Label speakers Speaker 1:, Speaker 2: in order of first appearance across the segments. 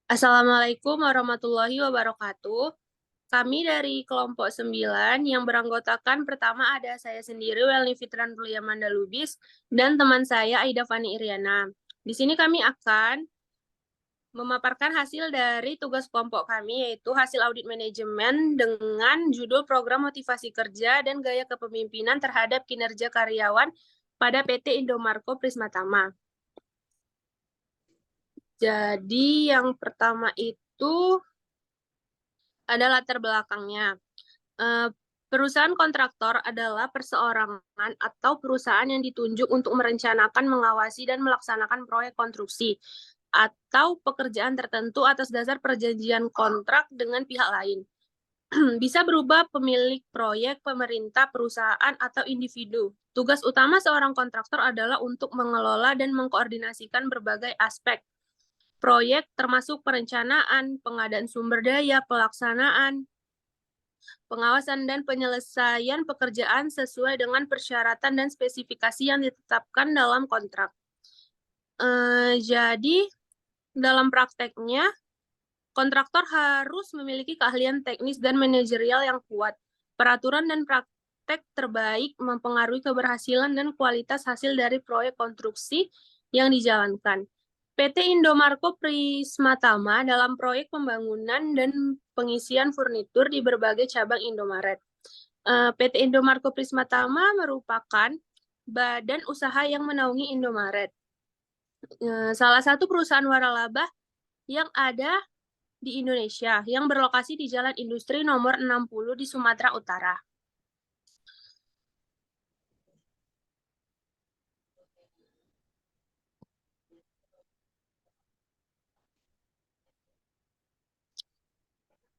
Speaker 1: Assalamualaikum warahmatullahi wabarakatuh. Kami dari kelompok 9 yang beranggotakan pertama ada saya sendiri, Welni Fitran Ruliamanda Lubis, dan teman saya Aida Fani Iriana. Di sini kami akan memaparkan hasil dari tugas kelompok kami, yaitu hasil audit manajemen dengan judul Program Motivasi Kerja dan Gaya Kepemimpinan terhadap Kinerja Karyawan pada PT Indomarko Prismatama. Jadi yang pertama itu ada latar belakangnya. Perusahaan kontraktor adalah perseorangan atau perusahaan yang ditunjuk untuk merencanakan, mengawasi, dan melaksanakan proyek konstruksi atau pekerjaan tertentu atas dasar perjanjian kontrak dengan pihak lain. Bisa berubah pemilik proyek, pemerintah, perusahaan, atau individu. Tugas utama seorang kontraktor adalah untuk mengelola dan mengkoordinasikan berbagai aspek proyek, termasuk perencanaan, pengadaan sumber daya, pelaksanaan, pengawasan dan penyelesaian pekerjaan sesuai dengan persyaratan dan spesifikasi yang ditetapkan dalam kontrak. Jadi, dalam prakteknya, kontraktor harus memiliki keahlian teknis dan manajerial yang kuat. Peraturan dan praktek terbaik mempengaruhi keberhasilan dan kualitas hasil dari proyek konstruksi yang dijalankan. PT Indomarko Prismatama dalam proyek pembangunan dan pengisian furnitur di berbagai cabang Indomaret. PT Indomarko Prismatama merupakan badan usaha yang menaungi Indomaret. Salah satu perusahaan waralaba yang ada di Indonesia yang berlokasi di Jalan Industri nomor 60 di Sumatera Utara.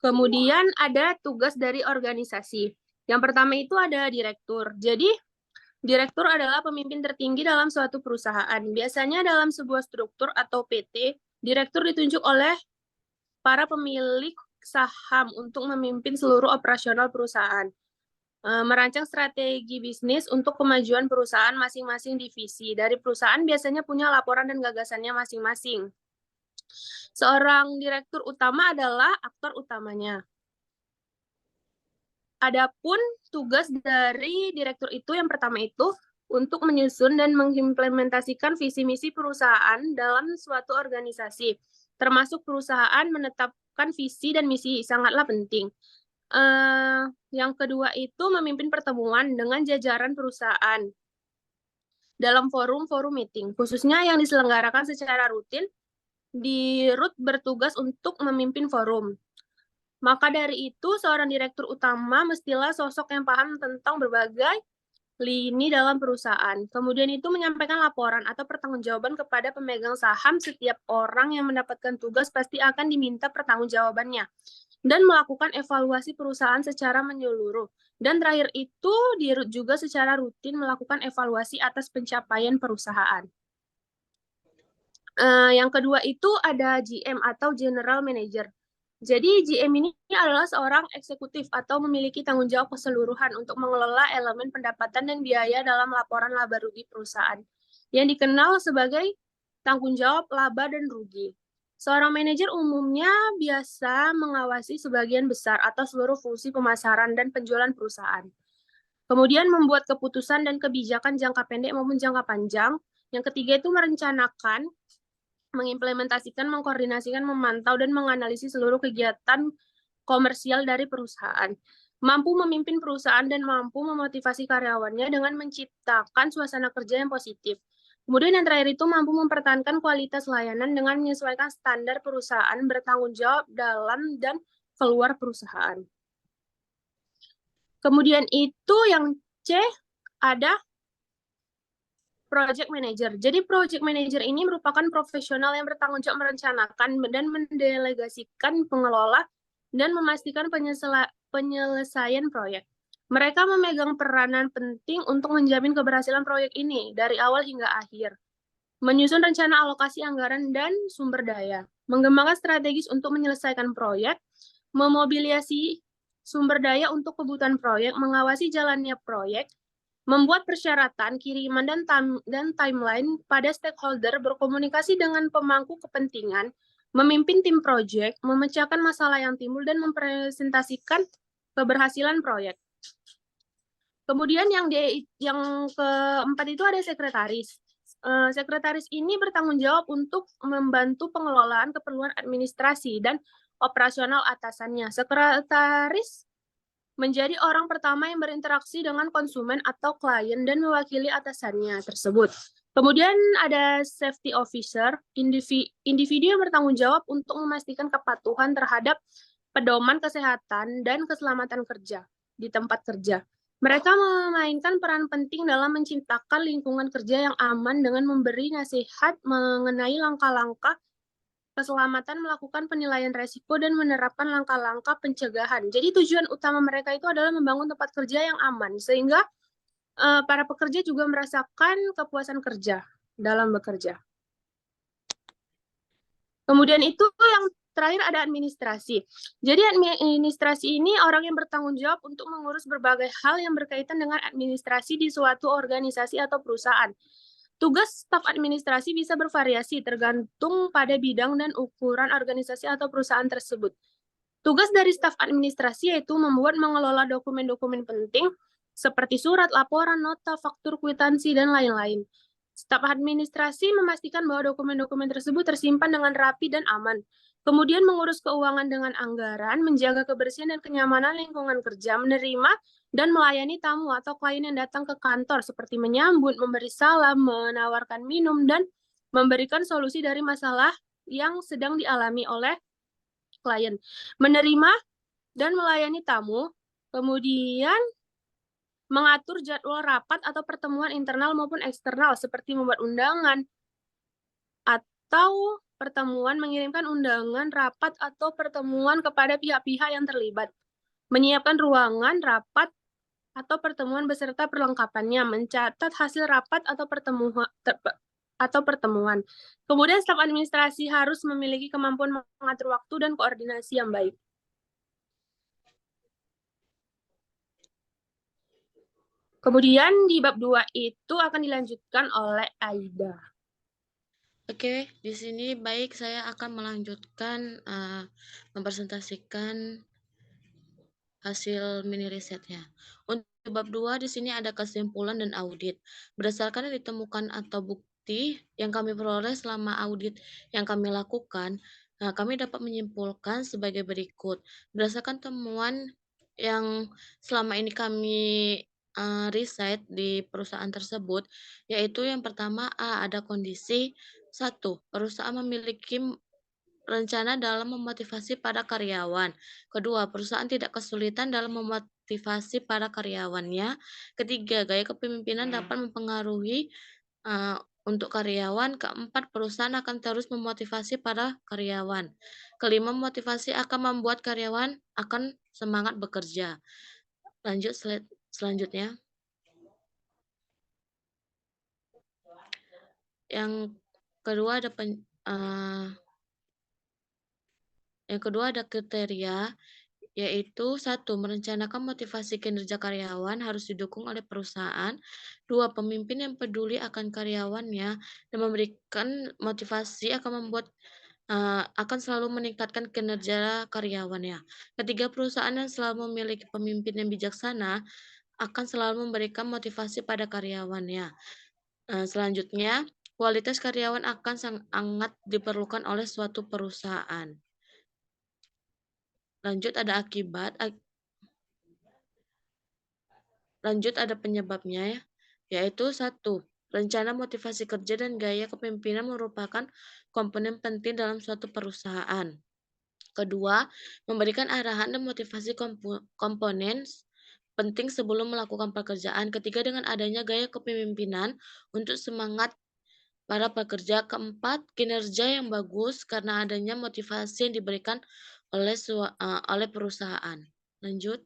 Speaker 1: Kemudian ada tugas dari organisasi. Yang pertama itu ada direktur. Jadi, direktur adalah pemimpin tertinggi dalam suatu perusahaan. Biasanya dalam sebuah struktur atau PT, direktur ditunjuk oleh para pemilik saham untuk memimpin seluruh operasional perusahaan. Merancang strategi bisnis untuk kemajuan perusahaan masing-masing divisi. Dari perusahaan biasanya punya laporan dan gagasannya masing-masing. Seorang direktur utama adalah aktor utamanya. Adapun tugas dari direktur itu yang pertama itu untuk menyusun dan mengimplementasikan visi misi perusahaan dalam suatu organisasi, termasuk perusahaan menetapkan visi dan misi, sangatlah penting. Yang kedua itu memimpin pertemuan dengan jajaran perusahaan dalam forum-forum meeting, khususnya yang diselenggarakan secara rutin. Di RUT bertugas untuk memimpin forum. Maka dari itu, seorang direktur utama mestilah sosok yang paham tentang berbagai lini dalam perusahaan. Kemudian itu menyampaikan laporan atau pertanggungjawaban kepada pemegang saham. Setiap orang yang mendapatkan tugas pasti akan diminta pertanggungjawabannya dan melakukan evaluasi perusahaan secara menyeluruh. Dan terakhir itu, di RUT juga secara rutin melakukan evaluasi atas pencapaian perusahaan. Yang kedua itu ada GM atau General Manager. Jadi GM ini adalah seorang eksekutif atau memiliki tanggung jawab keseluruhan untuk mengelola elemen pendapatan dan biaya dalam laporan laba rugi perusahaan, yang dikenal sebagai tanggung jawab laba dan rugi. Seorang manajer umumnya biasa mengawasi sebagian besar atau seluruh fungsi pemasaran dan penjualan perusahaan. Kemudian membuat keputusan dan kebijakan jangka pendek maupun jangka panjang. Yang ketiga itu merencanakan, mengimplementasikan, mengkoordinasikan, memantau, dan menganalisis seluruh kegiatan komersial dari perusahaan. Mampu memimpin perusahaan dan mampu memotivasi karyawannya dengan menciptakan suasana kerja yang positif. Kemudian yang terakhir itu mampu mempertahankan kualitas layanan dengan menyesuaikan standar perusahaan, bertanggung jawab dalam dan keluar perusahaan. Kemudian itu yang C ada Project Manager. Jadi Project Manager ini merupakan profesional yang bertanggung jawab merencanakan dan mendelegasikan pengelola dan memastikan penyelesaian proyek. Mereka memegang peranan penting untuk menjamin keberhasilan proyek ini dari awal hingga akhir. Menyusun rencana alokasi anggaran dan sumber daya. Mengembangkan strategis untuk menyelesaikan proyek. Memobilisasi sumber daya untuk kebutuhan proyek. Mengawasi jalannya proyek. Membuat persyaratan, kiriman, dan timeline pada stakeholder, berkomunikasi dengan pemangku kepentingan, memimpin tim proyek, memecahkan masalah yang timbul, dan mempresentasikan keberhasilan proyek. Kemudian yang keempat itu ada sekretaris. Sekretaris ini bertanggung jawab untuk membantu pengelolaan keperluan administrasi dan operasional atasannya. Sekretaris menjadi orang pertama yang berinteraksi dengan konsumen atau klien dan mewakili atasannya tersebut. Kemudian ada safety officer, individu yang bertanggung jawab untuk memastikan kepatuhan terhadap pedoman kesehatan dan keselamatan kerja di tempat kerja. Mereka memainkan peran penting dalam menciptakan lingkungan kerja yang aman dengan memberi nasihat mengenai langkah-langkah keselamatan, melakukan penilaian resiko, dan menerapkan langkah-langkah pencegahan. Jadi tujuan utama mereka itu adalah membangun tempat kerja yang aman, sehingga para pekerja juga merasakan kepuasan kerja dalam bekerja. Kemudian itu yang terakhir ada administrasi. Jadi administrasi ini orang yang bertanggung jawab untuk mengurus berbagai hal yang berkaitan dengan administrasi di suatu organisasi atau perusahaan. Tugas staf administrasi bisa bervariasi tergantung pada bidang dan ukuran organisasi atau perusahaan tersebut. Tugas dari staf administrasi yaitu membuat mengelola dokumen-dokumen penting seperti surat, laporan, nota, faktur, kwitansi, dan lain-lain. Staf administrasi memastikan bahwa dokumen-dokumen tersebut tersimpan dengan rapi dan aman. Kemudian mengurus keuangan dengan anggaran, menjaga kebersihan dan kenyamanan lingkungan kerja, menerima dan melayani tamu atau klien yang datang ke kantor seperti menyambut, memberi salam, menawarkan minum, dan memberikan solusi dari masalah yang sedang dialami oleh klien. Menerima dan melayani tamu, kemudian mengatur jadwal rapat atau pertemuan internal maupun eksternal seperti membuat undangan atau pertemuan, mengirimkan undangan rapat atau pertemuan kepada pihak-pihak yang terlibat, menyiapkan ruangan rapat atau pertemuan beserta perlengkapannya, mencatat hasil rapat atau pertemuan. Kemudian staf administrasi harus memiliki kemampuan mengatur waktu dan koordinasi yang baik. Kemudian di bab 2 itu akan dilanjutkan oleh Aida.
Speaker 2: Oke, di sini baik saya akan melanjutkan mempresentasikan hasil mini risetnya. Untuk bab 2 di sini ada kesimpulan dan audit. Berdasarkan yang ditemukan atau bukti yang kami peroleh selama audit yang kami lakukan, kami dapat menyimpulkan sebagai berikut. Berdasarkan temuan yang selama ini kami riset di perusahaan tersebut, yaitu yang pertama ada kondisi 1. Perusahaan memiliki rencana dalam memotivasi para karyawan. Kedua, perusahaan tidak kesulitan dalam memotivasi para karyawannya. Ketiga, gaya kepemimpinan dapat mempengaruhi untuk karyawan. Keempat, perusahaan akan terus memotivasi para karyawan. Kelima, motivasi akan membuat karyawan akan semangat bekerja. Lanjut slide selanjutnya. Yang kedua ada kriteria, yaitu 1. Merencanakan motivasi kinerja karyawan harus didukung oleh perusahaan. 2. Pemimpin yang peduli akan karyawannya dan memberikan motivasi akan selalu meningkatkan kinerja karyawannya. Ketiga, perusahaan yang selalu memiliki pemimpin yang bijaksana akan selalu memberikan motivasi pada karyawannya. Selanjutnya, kualitas karyawan akan sangat diperlukan oleh suatu perusahaan. Lanjut ada akibat. Lanjut ada penyebabnya ya, yaitu 1. Rencana motivasi kerja dan gaya kepemimpinan merupakan komponen penting dalam suatu perusahaan. Kedua, memberikan arahan dan motivasi komponen penting sebelum melakukan pekerjaan. Ketiga, dengan adanya gaya kepemimpinan untuk semangat para pekerja. Keempat, kinerja yang bagus karena adanya motivasi yang diberikan oleh perusahaan. Lanjut.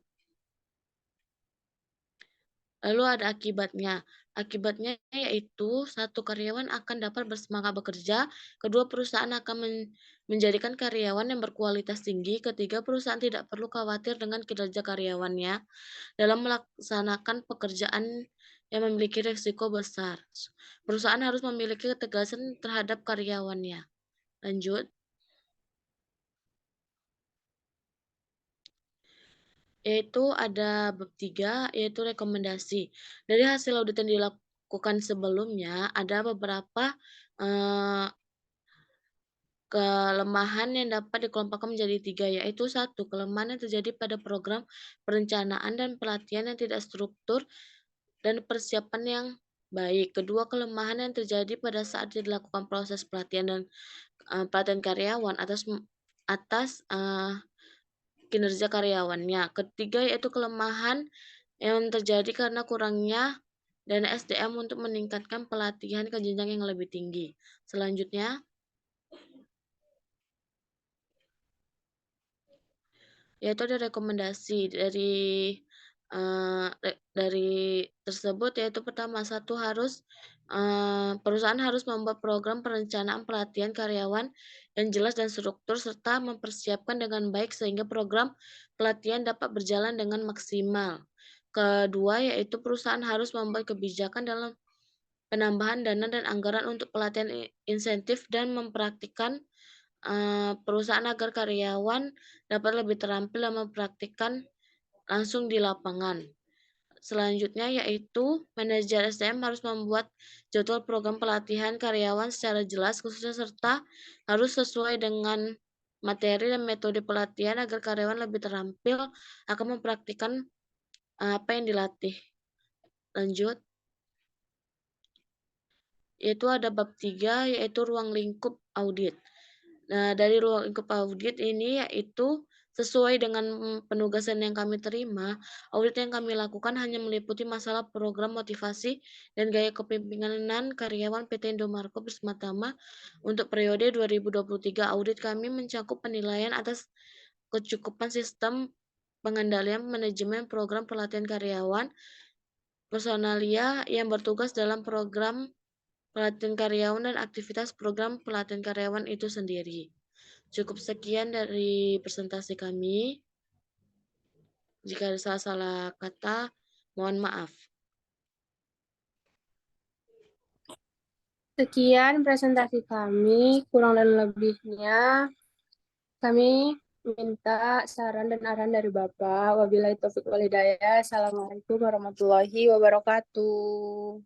Speaker 2: Lalu ada akibatnya. Akibatnya yaitu 1. Karyawan akan dapat bersemangat bekerja. Kedua, perusahaan akan menjadikan karyawan yang berkualitas tinggi. Ketiga, perusahaan tidak perlu khawatir dengan kinerja karyawannya dalam melaksanakan pekerjaan yang memiliki risiko besar. Perusahaan harus memiliki ketegasan terhadap karyawannya. Lanjut. yaitu ada bab 3, yaitu rekomendasi. Dari hasil audit yang dilakukan sebelumnya, ada beberapa kelemahan yang dapat dikelompokkan menjadi 3, yaitu 1, kelemahan yang terjadi pada program perencanaan dan pelatihan yang tidak struktur dan persiapan yang baik. Kedua, kelemahan yang terjadi pada saat dilakukan proses pelatihan dan pelatihan karyawan atas kinerja karyawannya. Ketiga, yaitu kelemahan yang terjadi karena kurangnya dana SDM untuk meningkatkan pelatihan ke jenjang yang lebih tinggi. Selanjutnya, yaitu ada rekomendasi dari tersebut, yaitu pertama, perusahaan harus membuat program perencanaan pelatihan karyawan yang jelas dan struktur serta mempersiapkan dengan baik sehingga program pelatihan dapat berjalan dengan maksimal. Kedua, yaitu perusahaan harus membuat kebijakan dalam penambahan dana dan anggaran untuk pelatihan insentif dan mempraktikkan perusahaan agar karyawan dapat lebih terampil dan mempraktikkan langsung di lapangan. Selanjutnya yaitu manajer SDM harus membuat jadwal program pelatihan karyawan secara jelas khususnya serta harus sesuai dengan materi dan metode pelatihan agar karyawan lebih terampil akan mempraktikkan apa yang dilatih. Lanjut, yaitu ada bab 3 yaitu ruang lingkup audit. Nah, dari ruang lingkup audit ini yaitu sesuai dengan penugasan yang kami terima, audit yang kami lakukan hanya meliputi masalah program motivasi dan gaya kepemimpinan karyawan PT Indomarko Bersama untuk periode 2023. Audit kami mencakup penilaian atas kecukupan sistem pengendalian manajemen program pelatihan karyawan, personalia yang bertugas dalam program pelatihan karyawan dan aktivitas program pelatihan karyawan itu sendiri. Cukup sekian dari presentasi kami. Jika ada salah-salah kata, mohon maaf.
Speaker 1: Sekian presentasi kami, kurang dan lebihnya kami minta saran dan arahan dari Bapak. Wabillahi taufiq wal hidayah. Assalamualaikum warahmatullahi wabarakatuh.